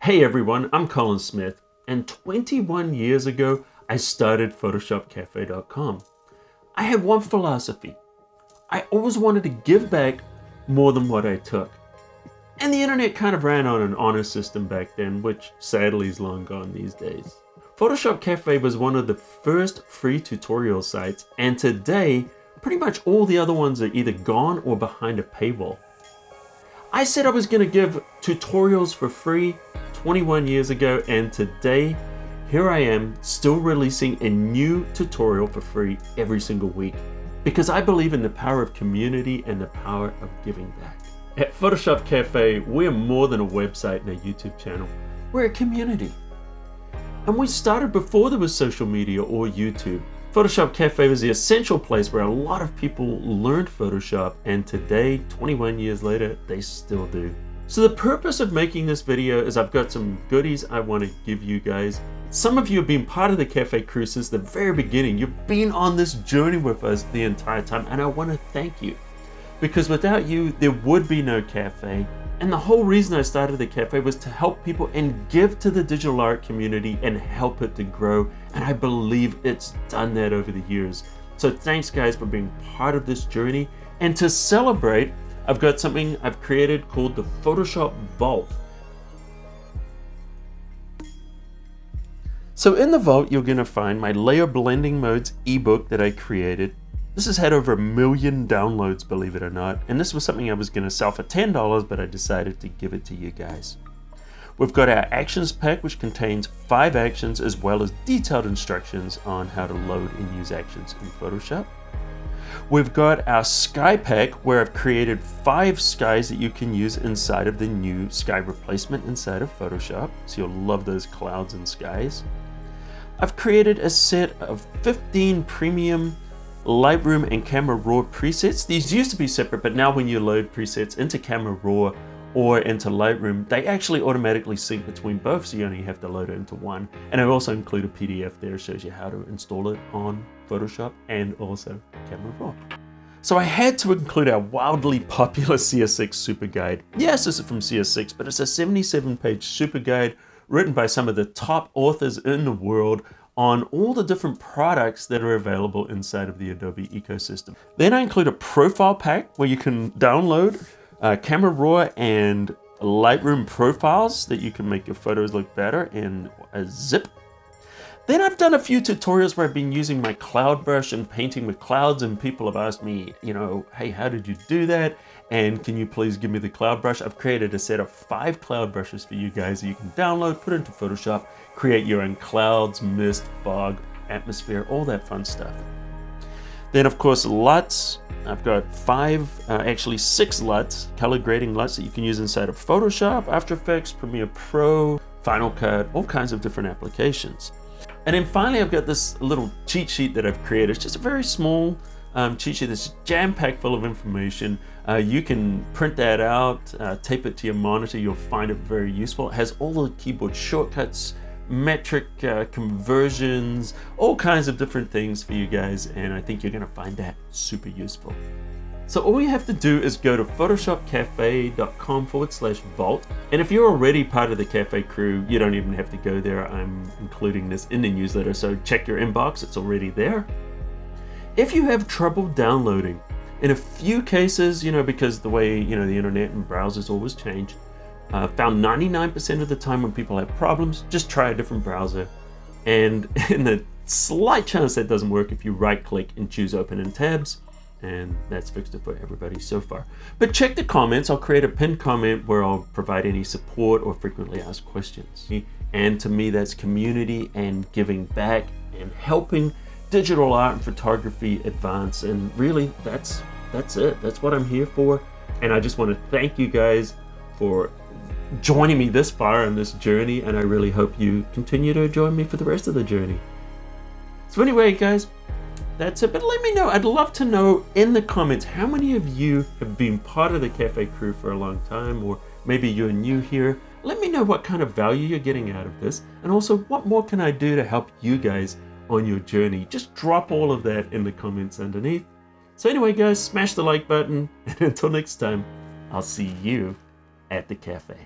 Hey everyone, I'm Colin Smith, and 21 years ago, I started PhotoshopCafe.com. I had one philosophy. I always wanted to give back more than what I took. And the internet kind of ran on an honor system back then, which sadly is long gone these days. Photoshop Cafe was one of the first free tutorial sites, and today, pretty much all the other ones are either gone or behind a paywall. I said I was going to give tutorials for free 21 years ago, and today, here I am still releasing a new tutorial for free every single week because I believe in the power of community and the power of giving back. At Photoshop Cafe, we are more than a website and a YouTube channel. We're a community. And we started before there was social media or YouTube. Photoshop Cafe was the essential place where a lot of people learned Photoshop, and today, 21 years later, they still do. So the purpose of making this video is I've got some goodies I want to give you guys. Some of you have been part of the Cafe crew since the very beginning. You've been on this journey with us the entire time, and I want to thank you. Because without you, there would be no Cafe. And the whole reason I started the Cafe was to help people and give to the digital art community and help it to grow. And I believe it's done that over the years. So thanks guys for being part of this journey. And to celebrate, I've got something I've created called the Photoshop Vault. So in the Vault, you're gonna find my layer blending modes ebook that I created. This has had over 1 million downloads, believe it or not, and this was something I was going to sell for $10, but I decided to give it to you guys. We've got our actions pack, which contains 5 actions as well as detailed instructions on how to load and use actions in Photoshop. We've got our sky pack, where I've created 5 skies that you can use inside of the new sky replacement inside of Photoshop, so you'll love those clouds and skies. I've created a set of 15 premium Lightroom and Camera Raw presets. These used to be separate, but now when you load presets into Camera Raw or into Lightroom, they actually automatically sync between both, so you only have to load it into one. And I also include a PDF there that shows you how to install it on Photoshop and also Camera Raw. So I had to include our wildly popular CS6 super guide. Yes, this is from CS6, but it's a 77-page super guide written by some of the top authors in the world on all the different products that are available inside of the Adobe ecosystem. Then I include a profile pack where you can download Camera Raw and Lightroom profiles that you can make your photos look better in a zip. Then I've done a few tutorials where I've been using my cloud brush and painting with clouds, and people have asked me, hey, how did you do that? And can you please give me the cloud brush? I've created a set of 5 cloud brushes for you guys that you can download, put into Photoshop, create your own clouds, mist, fog, atmosphere, all that fun stuff. Then of course, LUTs. I've got 6 LUTs, color grading LUTs that you can use inside of Photoshop, After Effects, Premiere Pro, Final Cut, all kinds of different applications. And then finally, I've got this little cheat sheet that I've created. It's just a very small cheat sheet that's jam-packed full of information. You can print that out, tape it to your monitor. You'll find it very useful. It has all the keyboard shortcuts, metric conversions, all kinds of different things for you guys. And I think you're gonna find that super useful. So all you have to do is go to photoshopcafe.com/vault. And if you're already part of the Cafe crew, you don't even have to go there. I'm including this in the newsletter, so check your inbox, it's already there. If you have trouble downloading, in a few cases, because the way, the internet and browsers always change, found 99% of the time when people have problems, just try a different browser. And in the slight chance that doesn't work, if you right click and choose open in tabs, and that's fixed it for everybody so far. But check the comments. I'll create a pinned comment where I'll provide any support or frequently asked questions. And to me, that's community and giving back and helping digital art and photography advance. And really, that's it. That's what I'm here for. And I just want to thank you guys for joining me this far on this journey. And I really hope you continue to join me for the rest of the journey. So anyway, guys, that's it. But let me know. I'd love to know in the comments how many of you have been part of the Cafe crew for a long time, or maybe you're new here. Let me know what kind of value you're getting out of this, and also what more can I do to help you guys on your journey. Just drop all of that in the comments underneath. So anyway, guys, smash the like button, and until next time, I'll see you at the cafe.